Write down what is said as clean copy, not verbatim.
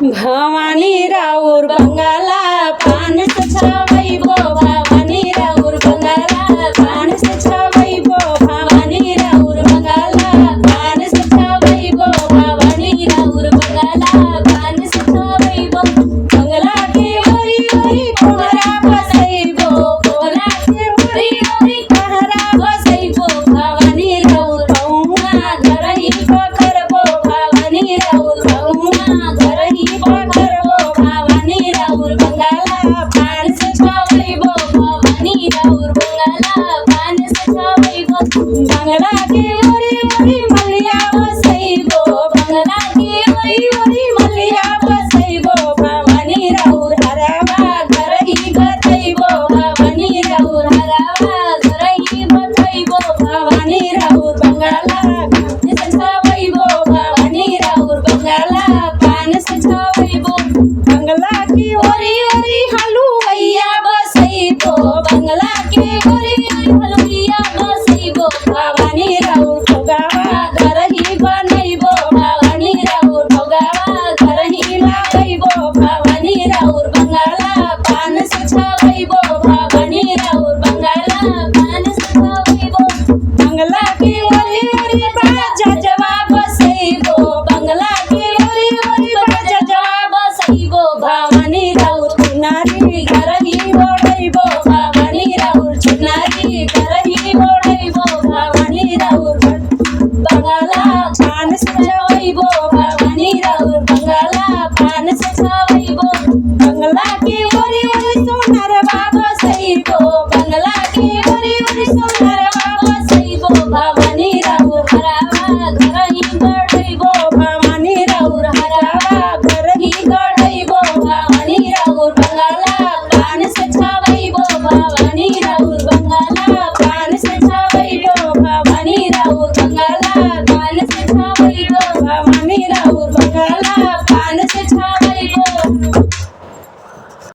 भवानी राऊर बंगाला पान सचावई बो भवानी राऊर बंगाला पान सचावई बो भवानी राऊर बंगाला पान सचावई बो भवानी राऊर बंगाला पान सचावई बो बंगला के ओरी ओरी कोहरा बसई बो कोहरा के ओरी ओरी कोहरा बसई बो भवानी राऊर बहुमा घरही पकर बो भवानी राऊर बहुमा घरही पकर बो भवानी राऊर बंगाला पान सचावई बो भवानी राऊर बंगाला पान सचावई बो बंगला के ओरी ओरी मलिया बसई बो बंगला के ओरी ओरी मलिया बसई बो भवानी राऊर हरावा घरही बसई बो भवानी राऊर हरावा घरही बसई बो भवानी राऊर बंगाला पान सचावई बो भवानी राऊर बंगाला पान सचावई बो बंगला के ओरी ओरी हलुवैया बसई बो बंगला के ओरी ओरी हलुवैया बसई बो भवानी राऊर भोगावा घरही बनई बो भवानी राऊर भोगावा घरही लागई बो भवानी राऊर बंगाला पान सचावई बो भवानी राऊर बंगाला पान सचावई बो बंगला के ओरी ओरी बाजा जवा बसई बो बंगला के ओरी ओरी बाजा जवा बसई बो भवानी राऊर चुनारी घरही ओढ़ई बो भवानी राऊर चुनारी घरही ओढ़ई बो भवानी राऊर बंगाला पान सचावई बो भवानी राऊर बंगाला पान सचावई